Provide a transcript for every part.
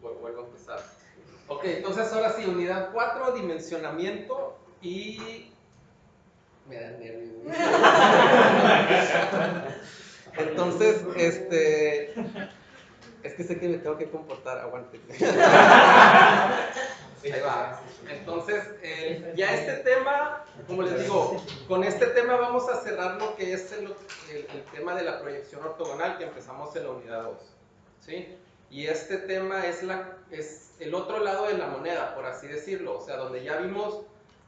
Vuelvo a empezar. Ok, entonces ahora sí, unidad 4, dimensionamiento y... Me da nervios. Entonces, es que sé que me tengo que comportar, aguante. Ahí va. Entonces, ya este tema, como les digo, con este tema vamos a cerrar lo que es el tema de la proyección ortogonal que empezamos en la unidad 2. ¿Sí? Y este tema es el otro lado de la moneda, por así decirlo, o sea, donde ya vimos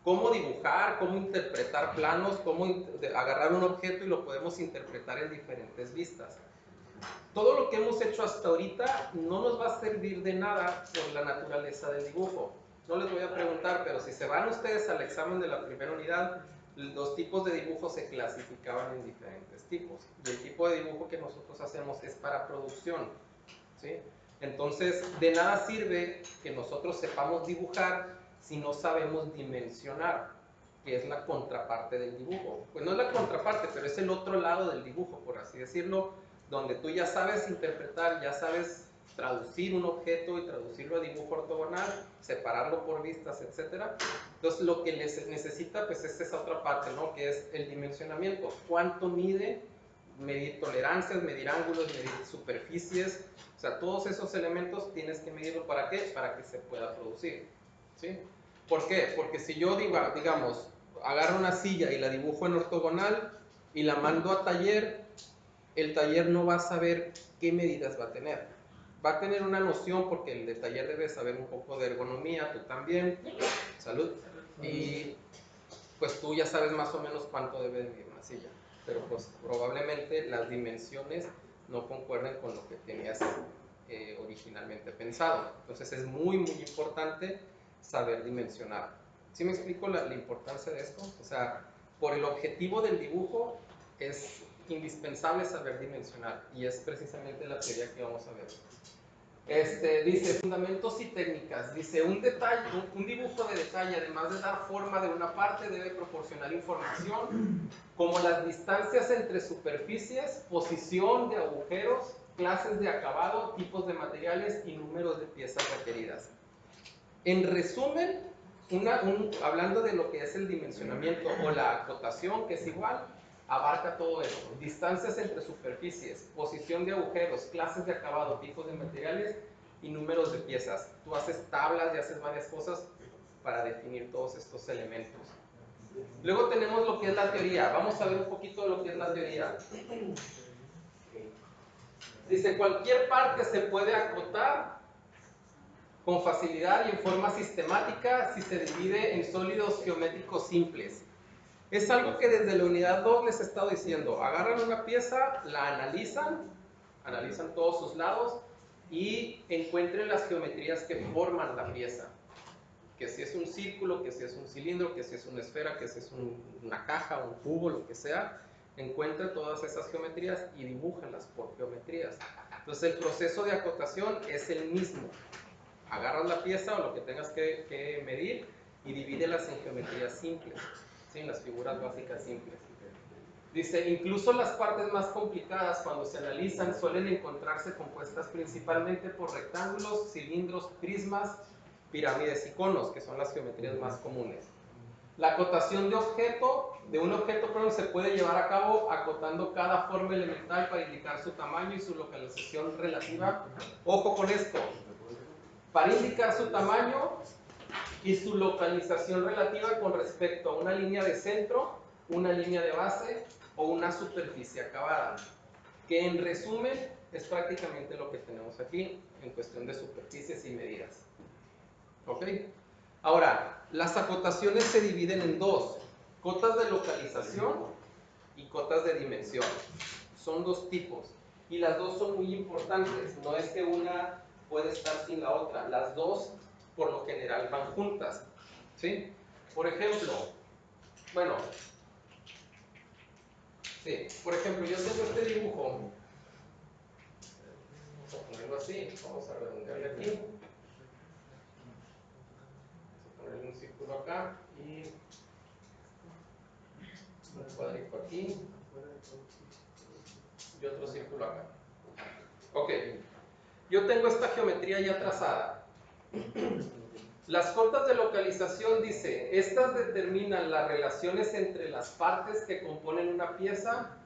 cómo dibujar, cómo interpretar planos, cómo agarrar un objeto y lo podemos interpretar en diferentes vistas. Todo lo que hemos hecho hasta ahorita no nos va a servir de nada por la naturaleza del dibujo. No les voy a preguntar, pero si se van ustedes al examen de la primera unidad, los tipos de dibujo se clasificaban en diferentes tipos. Y el tipo de dibujo que nosotros hacemos es para producción, ¿sí? Entonces, de nada sirve que nosotros sepamos dibujar si no sabemos dimensionar, que es la contraparte del dibujo. Pues no es la contraparte, pero es el otro lado del dibujo, por así decirlo, donde tú ya sabes interpretar, ya sabes traducir un objeto y traducirlo a dibujo ortogonal, separarlo por vistas, etc. Entonces, lo que necesita, pues, es esa otra parte, ¿no? Que es el dimensionamiento. ¿Cuánto mide? Medir tolerancias, medir ángulos, medir superficies. O sea, todos esos elementos tienes que medirlo. ¿Para qué? Para que se pueda producir, ¿sí? ¿Por qué? Porque si yo digamos, agarro una silla y la dibujo en ortogonal y la mando a taller, el taller no va a saber qué medidas va a tener. Va a tener una noción porque el de taller debe saber un poco de ergonomía, tú también. Salud. Y pues tú ya sabes más o menos cuánto debe medir una silla. Pero pues probablemente las dimensiones no concuerden con lo que tenías originalmente pensado. Entonces es muy, muy importante saber dimensionar. ¿Sí me explico la importancia de esto? O sea, por el objetivo del dibujo es indispensable saber dimensionar y es precisamente la teoría que vamos a ver. Dice, fundamentos y técnicas. Dice, un dibujo de detalle, además de dar forma de una parte, debe proporcionar información como las distancias entre superficies, posición de agujeros, clases de acabado, tipos de materiales y números de piezas requeridas. En resumen, hablando de lo que es el dimensionamiento o la acotación, que es igual, abarca todo eso. Distancias entre superficies, posición de agujeros, clases de acabado, tipos de materiales y números de piezas. Tú haces tablas y haces varias cosas para definir todos estos elementos. Luego tenemos lo que es la teoría. Vamos a ver un poquito de lo que es la teoría. Dice, cualquier parte se puede acotar con facilidad y en forma sistemática si se divide en sólidos geométricos simples. Es algo que desde la unidad 2 les he estado diciendo. Agarran una pieza, la analizan todos sus lados y encuentren las geometrías que forman la pieza. Que si es un círculo, que si es un cilindro, que si es una esfera, que si es una caja, un cubo, lo que sea. Encuentren todas esas geometrías y dibújenlas por geometrías. Entonces el proceso de acotación es el mismo. Agarras la pieza o lo que tengas que medir y divídelas en geometrías simples, ¿sí? En las figuras básicas simples. Dice, incluso las partes más complicadas cuando se analizan suelen encontrarse compuestas principalmente por rectángulos, cilindros, prismas, pirámides y conos, que son las geometrías más comunes. La acotación de un objeto se puede llevar a cabo acotando cada forma elemental para indicar su tamaño y su localización relativa. Ojo con esto, para indicar su tamaño y su localización relativa con respecto a una línea de centro, una línea de base o una superficie acabada, que en resumen es prácticamente lo que tenemos aquí en cuestión de superficies y medidas. ¿Ok? Ahora, las acotaciones se dividen en dos, cotas de localización y cotas de dimensión. Son dos tipos y las dos son muy importantes, no es que una puede estar sin la otra, las dos por lo general van juntas, ¿sí? Por ejemplo, bueno, sí, por ejemplo, yo tengo este dibujo, vamos a ponerlo así, vamos a redondearle aquí, vamos a ponerle un círculo acá y un cuadrito aquí y otro círculo acá. Ok, yo tengo esta geometría ya trazada. Las cotas de localización dice, estas determinan las relaciones entre las partes que componen una pieza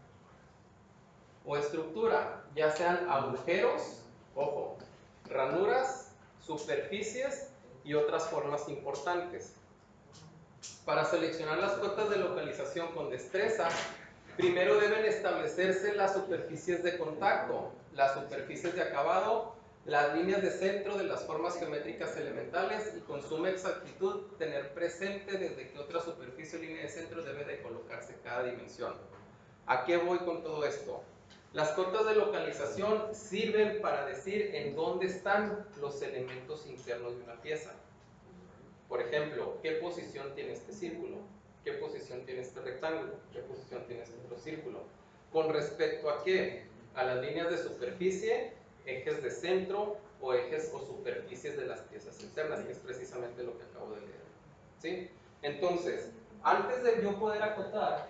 o estructura, ya sean agujeros, ojo, ranuras, superficies y otras formas importantes. Para seleccionar las cotas de localización con destreza, primero deben establecerse las superficies de contacto, las superficies de acabado, las líneas de centro de las formas geométricas elementales y con suma exactitud tener presente desde qué otra superficie o línea de centro debe de colocarse cada dimensión. ¿A qué voy con todo esto? Las cotas de localización sirven para decir en dónde están los elementos internos de una pieza. Por ejemplo, ¿qué posición tiene este círculo? ¿Qué posición tiene este rectángulo? ¿Qué posición tiene este otro círculo? ¿Con respecto a qué? A las líneas de superficie, ejes de centro o ejes o superficies de las piezas internas, que es precisamente lo que acabo de leer. ¿Sí? Entonces, antes de yo poder acotar,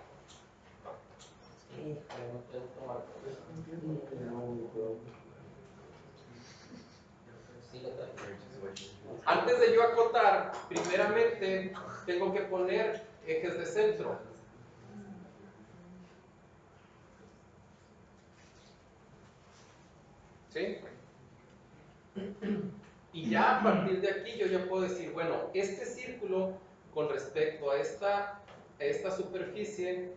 antes de yo acotar, primeramente tengo que poner ejes de centro. ¿Sí? Y ya a partir de aquí yo ya puedo decir, bueno, este círculo con respecto a esta superficie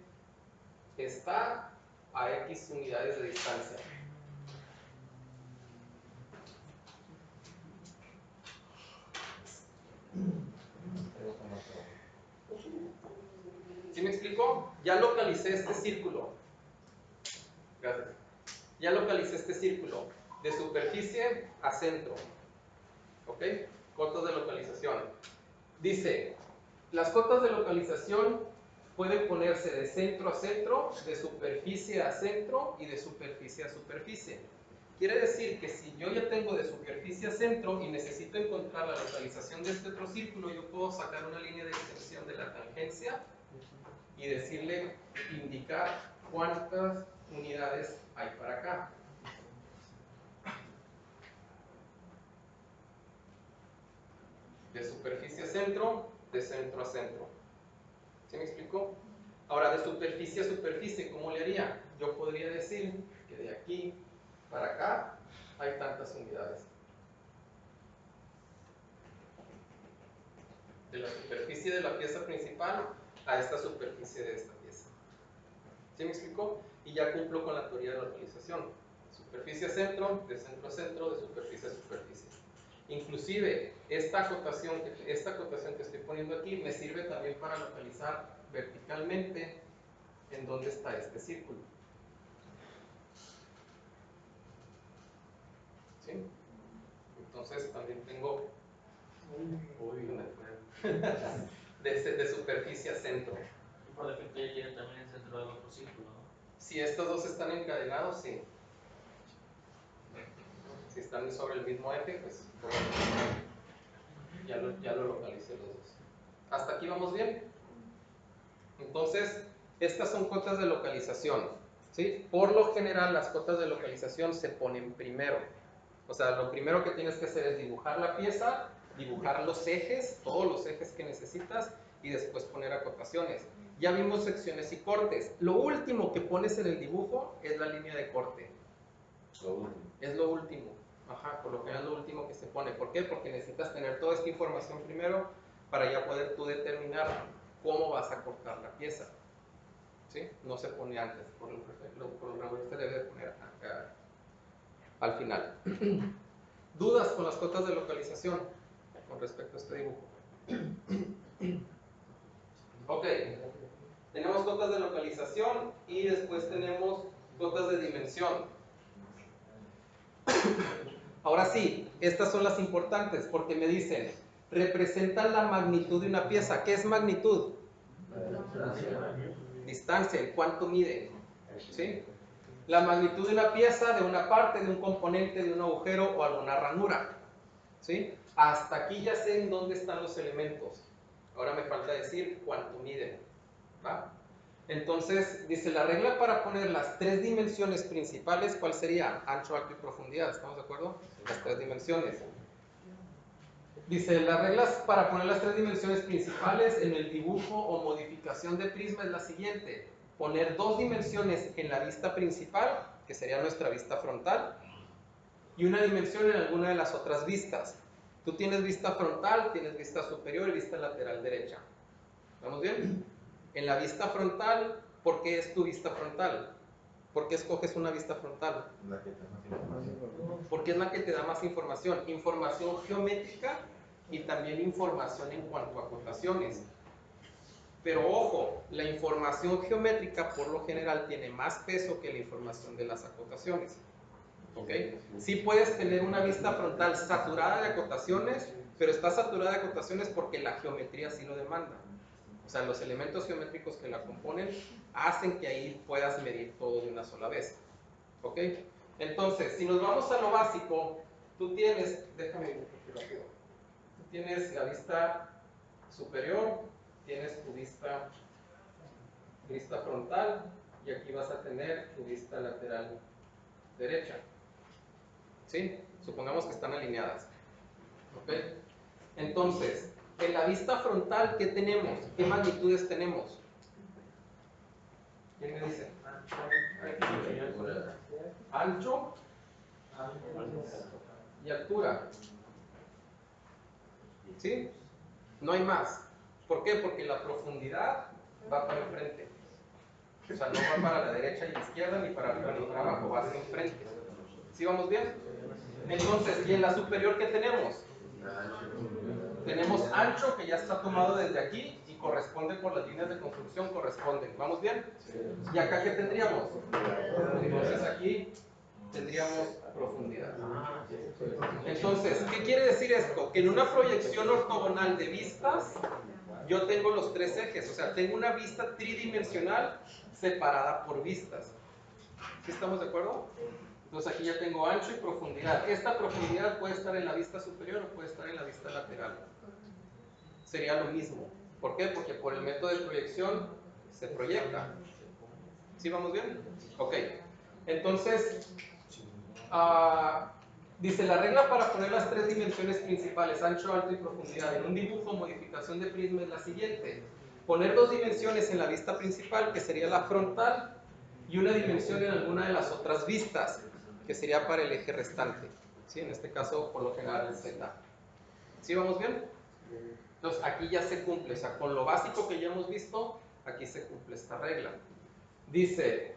está a X unidades de distancia. ¿Sí me explico? Ya localicé este círculo. Gracias. Ya localicé este círculo de superficie a centro. ¿Ok? Cotas de localización. Dice, las cotas de localización pueden ponerse de centro a centro, de superficie a centro y de superficie a superficie. Quiere decir que si yo ya tengo de superficie a centro y necesito encontrar la localización de este otro círculo, yo puedo sacar una línea de extensión de la tangencia y decirle, indicar cuántas unidades hay para acá. De superficie a centro, de centro a centro. ¿Sí me explico? Ahora, de superficie a superficie, ¿cómo le haría? Yo podría decir que de aquí para acá hay tantas unidades. De la superficie de la pieza principal a esta superficie de esta pieza. ¿Sí me explico? Y ya cumplo con la teoría de localización. Superficie a centro, de centro a centro, de superficie a superficie. Inclusive, esta acotación que estoy poniendo aquí me sirve también para localizar verticalmente en dónde está este círculo. ¿Sí? Entonces también tengo de superficie a centro. Y por defecto ya quiere también el centro del otro círculo, ¿no? Si estos dos están encadenados, sí. Si están sobre el mismo eje, pues ya lo localicé los dos. ¿Hasta aquí vamos bien? Entonces, estas son cotas de localización. ¿Sí? Por lo general, las cotas de localización se ponen primero. O sea, lo primero que tienes que hacer es dibujar la pieza, dibujar los ejes, todos los ejes que necesitas, y después poner acotaciones. Ya vimos secciones y cortes. Lo último que pones en el dibujo es la línea de corte. Lo último. Es lo último. Ajá, por lo general es lo último que se pone. ¿Por qué? Porque necesitas tener toda esta información primero para ya poder tú determinar cómo vas a cortar la pieza. ¿Sí? No se pone antes. Por lo regular se debe de poner acá, al final. ¿Dudas con las cotas de localización con respecto a este dibujo? Ok, tenemos cotas de localización y después tenemos cotas de dimensión. Ahora sí, estas son las importantes porque me dicen, representan la magnitud de una pieza. ¿Qué es magnitud? Distancia, ¿en cuánto mide? ¿Sí? La magnitud de una pieza, de una parte, de un componente, de un agujero o alguna ranura. ¿Sí? Hasta aquí ya sé en dónde están los elementos. Ahora me falta decir cuánto miden. ¿Va? Entonces, dice la regla para poner las tres dimensiones principales, ¿cuál sería? Ancho, alto y profundidad, ¿estamos de acuerdo? Las tres dimensiones. Dice, las reglas para poner las tres dimensiones principales en el dibujo o modificación de prisma es la siguiente. Poner dos dimensiones en la vista principal, que sería nuestra vista frontal, y una dimensión en alguna de las otras vistas. Tú tienes vista frontal, tienes vista superior y vista lateral derecha. ¿Vamos bien? En la vista frontal, ¿por qué es tu vista frontal? ¿Por qué escoges una vista frontal? Porque es la que te da más información. Información geométrica y también información en cuanto a acotaciones. Pero ojo, la información geométrica por lo general tiene más peso que la información de las acotaciones. ¿Ok? Sí puedes tener una vista frontal saturada de acotaciones, pero está saturada de acotaciones porque la geometría sí lo demanda. O sea, los elementos geométricos que la componen hacen que ahí puedas medir todo de una sola vez. ¿Ok? Entonces, si nos vamos a lo básico, tú tienes, déjame ir un poquito rápido. Tú tienes la vista superior, tienes tu vista frontal y aquí vas a tener tu vista lateral derecha. ¿Sí? Supongamos que están alineadas. ¿Ok? Entonces, en la vista frontal, ¿qué tenemos? ¿Qué magnitudes tenemos? ¿Quién me dice? Ancho y altura. ¿Sí? No hay más. ¿Por qué? Porque la profundidad va para enfrente. O sea, no va para la derecha y la izquierda, ni para arriba ni para abajo, va hacia enfrente. ¿Sí vamos bien? Entonces, ¿y en la superior qué tenemos? Tenemos ancho, que ya está tomado desde aquí y corresponde por las líneas de construcción, corresponden. ¿Vamos bien? ¿Y acá qué tendríamos? Entonces aquí tendríamos profundidad. Entonces, ¿qué quiere decir esto? Que en una proyección ortogonal de vistas, yo tengo los tres ejes, o sea, tengo una vista tridimensional separada por vistas. ¿Sí estamos de acuerdo? Entonces aquí ya tengo ancho y profundidad. Esta profundidad puede estar en la vista superior o puede estar en la vista lateral. Sería lo mismo. ¿Por qué? Porque por el método de proyección se proyecta. ¿Sí vamos bien? Ok. Entonces, dice, la regla para poner las tres dimensiones principales, ancho, alto y profundidad, en un dibujo o modificación de prisma es la siguiente. Poner dos dimensiones en la vista principal, que sería la frontal, y una dimensión en alguna de las otras vistas, que sería para el eje restante. ¿Sí? En este caso, por lo general, el Z. ¿Sí vamos bien? Entonces, aquí ya se cumple. O sea, con lo básico que ya hemos visto, aquí se cumple esta regla. Dice,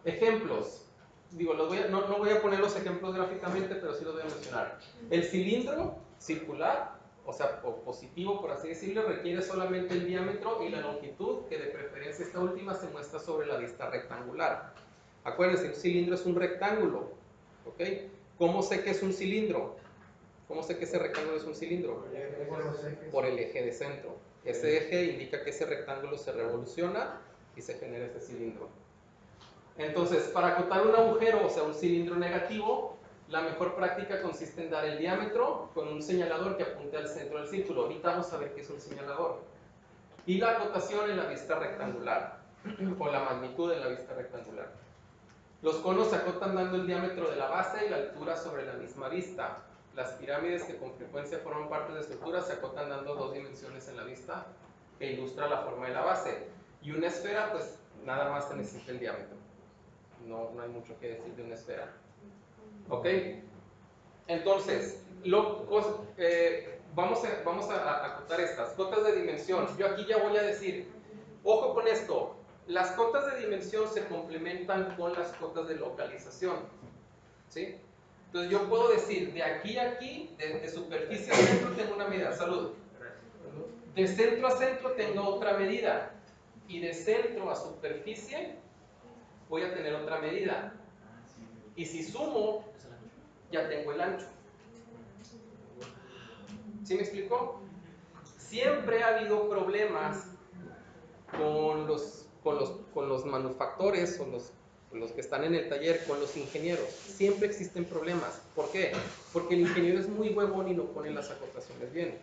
ejemplos. Digo, no voy a poner los ejemplos gráficamente, pero sí los voy a mencionar. El cilindro circular, o sea, o positivo, por así decirlo, requiere solamente el diámetro y la longitud, que de preferencia esta última se muestra sobre la vista rectangular. Acuérdense, un cilindro es un rectángulo, ¿ok? ¿Cómo sé que es un cilindro? ¿Cómo sé que ese rectángulo es un cilindro? Por el eje de centro. Ese eje indica que ese rectángulo se revoluciona y se genera ese cilindro. Entonces, para acotar un agujero, o sea, un cilindro negativo, la mejor práctica consiste en dar el diámetro con un señalador que apunte al centro del círculo. Ahorita vamos a ver qué es un señalador. Y la acotación en la vista rectangular, o la magnitud en la vista rectangular. Los conos se acotan dando el diámetro de la base y la altura sobre la misma vista. Las pirámides, que con frecuencia forman parte de estructuras, se acotan dando dos dimensiones en la vista, que ilustra la forma de la base. Y una esfera, pues nada más se necesita el diámetro. No hay mucho que decir de una esfera. ¿Ok? Entonces, vamos a acotar estas cotas de dimensión. Yo aquí ya voy a decir, ojo con esto, las cotas de dimensión se complementan con las cotas de localización. ¿Sí? Entonces yo puedo decir, de aquí a aquí, de superficie a centro tengo una medida, salud. De centro a centro tengo otra medida. Y de centro a superficie voy a tener otra medida. Y si sumo, ya tengo el ancho. ¿Sí me explicó? Siempre ha habido problemas con los manufactores o los que están en el taller, con los ingenieros. Siempre existen problemas. ¿Por qué? Porque el ingeniero es muy huevón y no pone las acotaciones bien.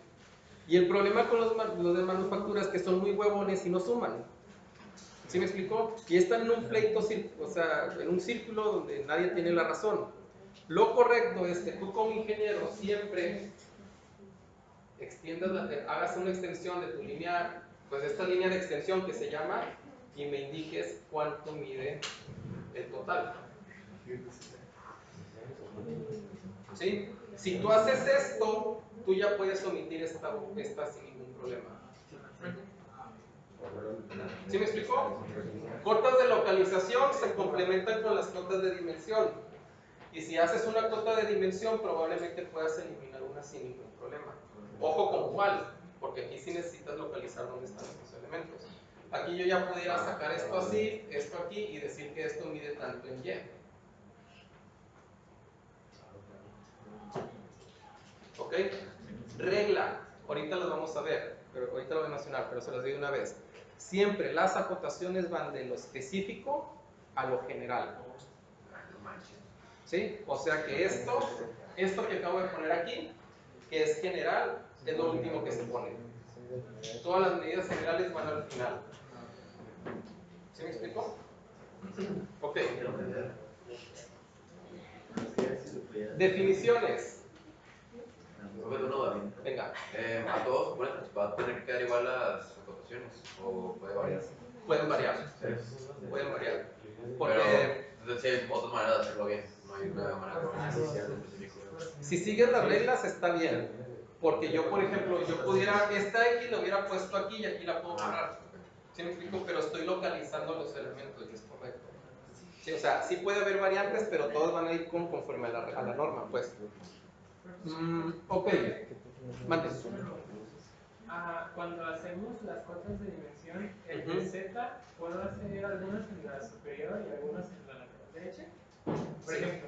Y el problema con los de manufactura es que son muy huevones y no suman. ¿Sí me explicó? Y están en un pleito, o sea, en un círculo donde nadie tiene la razón. Lo correcto es que tú como ingeniero siempre hagas una extensión de tu línea, pues esta línea de extensión que se llama, y me indiques cuánto mide el total. ¿Sí? Si tú haces esto, tú ya puedes omitir esta sin ningún problema. ¿Sí me explicó? Cotas de localización se complementan con las cotas de dimensión. Y si haces una cota de dimensión, probablemente puedas eliminar una sin ningún problema. Ojo con cuál, porque aquí sí necesitas localizar dónde están estos elementos. Aquí yo ya pudiera sacar esto así, esto aquí, y decir que esto mide tanto en Y. ¿Ok? Regla, ahorita lo vamos a ver, pero ahorita lo voy a mencionar, pero se los digo una vez. Siempre las acotaciones van de lo específico a lo general. ¿Sí? O sea que esto que acabo de poner aquí, que es general, es lo último que se pone. Todas las medidas generales van al final. ¿Sí me explico? Ok. Definiciones. Venga. A todos supone que va a tener que quedar igual las acotaciones o puede variar. Pueden variar. Pueden variar. Porque Pero entonces sí hay otras maneras de hacerlo bien. No hay una manera específica. si sigues las reglas está bien. Porque yo, por ejemplo, yo pudiera, esta X la hubiera puesto aquí y aquí la puedo borrar. ¿Sí me explico? Pero estoy localizando los elementos y es correcto. Sí, o sea, sí puede haber variantes, pero todas van a ir conforme a la norma, pues. Ok. Mande. Cuando hacemos las cotas de dimensión, el de Z, ¿puedo hacer algunas en la superior y algunas en la lateral derecha? Por ejemplo.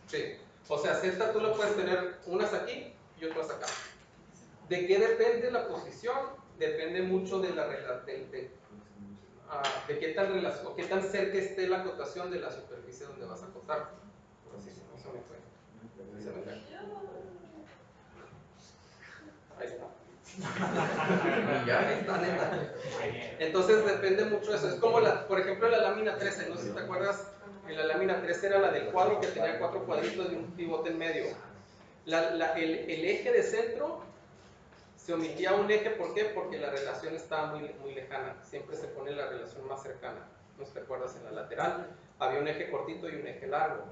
Sí. O sea, Z tú lo puedes tener unas aquí y otras acá. ¿De qué depende la posición? Depende mucho de la de qué tan cerca esté la acotación de la superficie donde vas a acotar. Por así no se me fue. Se me fue. Ahí está. Ahí está, neta. Entonces depende mucho de eso. Es como, por ejemplo, la lámina 13, no sé si te acuerdas, en la lámina 13 era la del cuadro que tenía 4 cuadritos y un pivote en medio. El eje de centro se omitía un eje, ¿por qué? Porque la relación estaba muy lejana. Siempre se pone la relación más cercana. ¿No te acuerdas? En la lateral había un eje cortito y un eje largo.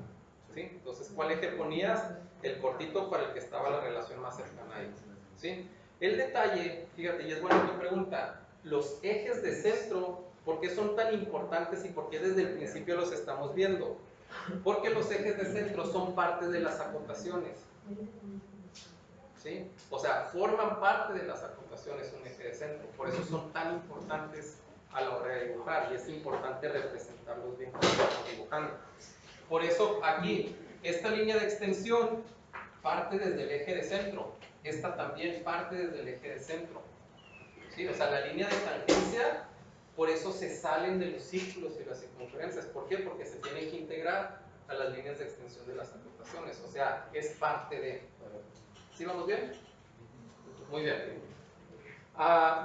¿Sí? Entonces, ¿cuál eje ponías? El cortito para el que estaba la relación más cercana ahí. ¿Sí? El detalle, fíjate, y es buena tu pregunta, los ejes de centro, ¿por qué son tan importantes y por qué desde el principio los estamos viendo? Porque los ejes de centro son parte de las acotaciones. ¿Sí? O sea, forman parte de las acotaciones un eje de centro, por eso son tan importantes a la hora de dibujar y es importante representarlos bien cuando estamos dibujando. Por eso aquí, esta línea de extensión parte desde el eje de centro, esta también parte desde el eje de centro. ¿Sí? O sea, la línea de tangencia, por eso se salen de los círculos y las circunferencias. ¿Por qué? Porque se tienen que integrar a las líneas de extensión de las acotaciones, o sea, es parte de... ¿Sí vamos bien? Muy bien.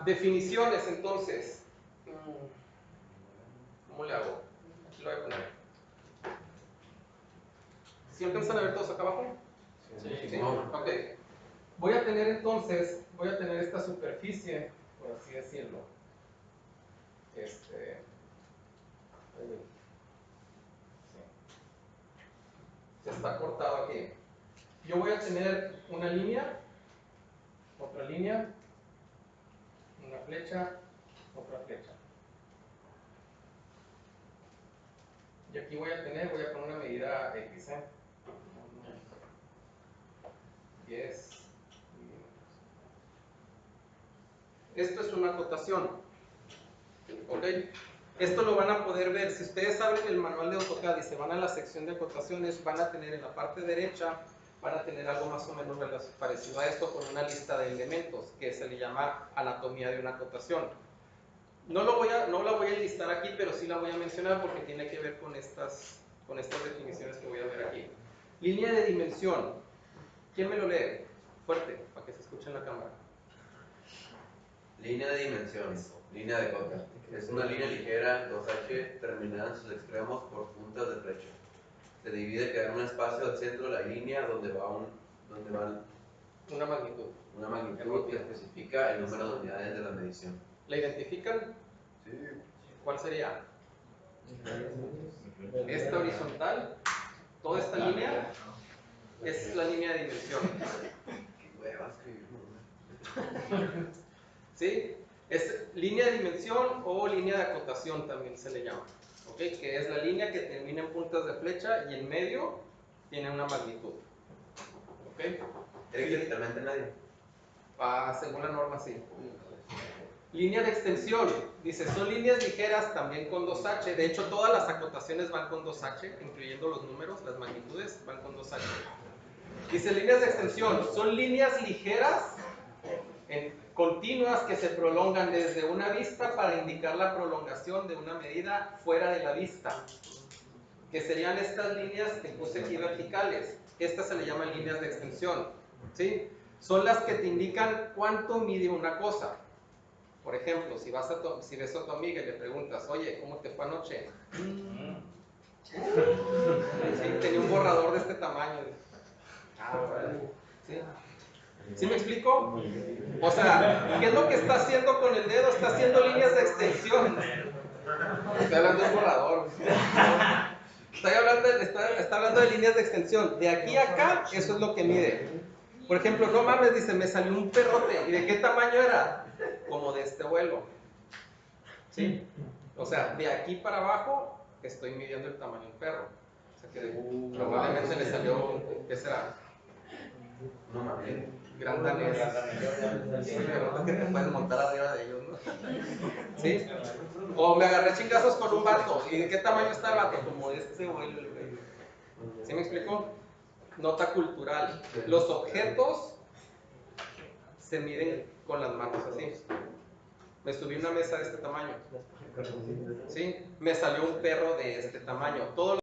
Definiciones, entonces. ¿Cómo le hago? Aquí lo voy a poner. ¿Sí alcanzan a ver todos acá abajo? Sí. ¿Sí? Ok. Voy a tener esta superficie, por así decirlo. Sí. Ya está cortado aquí. Yo voy a tener una línea, otra línea, una flecha, otra flecha. Y aquí voy a poner una medida X, 10 milímetros. Esto es una acotación, ¿ok? Esto lo van a poder ver, si ustedes abren el manual de AutoCAD y se van a la sección de acotaciones, van a tener en la parte derecha, van a tener algo más o menos parecido a esto con una lista de elementos, que se le llama anatomía de una acotación. No la voy a enlistar aquí, pero sí la voy a mencionar porque tiene que ver con estas definiciones que voy a ver aquí. Línea de dimensión. ¿Quién me lo lee? Fuerte, para que se escuche en la cámara. Línea de dimensión, línea de cota. Es una línea ligera, 2H, terminada en sus extremos por puntas de flecha. Se divide que hay un espacio al centro de la línea donde va Una magnitud. una magnitud que especifica el número de unidades de la medición. ¿La identifican? Sí. ¿Cuál sería? Esta horizontal, toda esta línea, es la línea de dimensión. Qué hueva escribir. ¿Sí? Es línea de dimensión o línea de acotación también se le llama. ¿Ok? Que es la línea que termina en puntas de flecha y en medio tiene una magnitud. ¿Ok? Eric, literalmente nadie. Según la norma, sí. Línea de extensión, dice, son líneas ligeras también con 2H. De hecho, todas las acotaciones van con 2H, incluyendo los números, las magnitudes van con 2H. Dice, líneas de extensión, son líneas ligeras, continuas que se prolongan desde una vista para indicar la prolongación de una medida fuera de la vista. Que serían estas líneas que puse aquí verticales. Estas se le llaman líneas de extensión. ¿Sí? Son las que te indican cuánto mide una cosa. Por ejemplo, si ves a tu amiga y le preguntas, oye, ¿cómo te fue anoche? Sí, tenía un borrador de este tamaño. Bueno. ¿Sí? ¿Sí me explico? O sea, ¿qué es lo que está haciendo con el dedo? Está haciendo líneas de extensión. Estoy hablando de un borrador. Está hablando de líneas de extensión. De aquí a acá, eso es lo que mide. Por ejemplo, no mames, dice, me salió un perrote. ¿Y de qué tamaño era? Como de este vuelo. ¿Sí? O sea, de aquí para abajo estoy midiendo el tamaño del perro. O sea que probablemente le salió, ¿qué será? No mames. Gran danés. Sí, pero que te puedes montar arriba de ellos, ¿no? ¿Sí? O me agarré chingazos con un vato. ¿Y de qué tamaño está el vato? Como de este vuelo, el güey. ¿Sí me explico? Nota cultural. Los objetos se miden con las manos así. Me subí una mesa de este tamaño. ¿Sí? Me salió un perro de este tamaño. Todo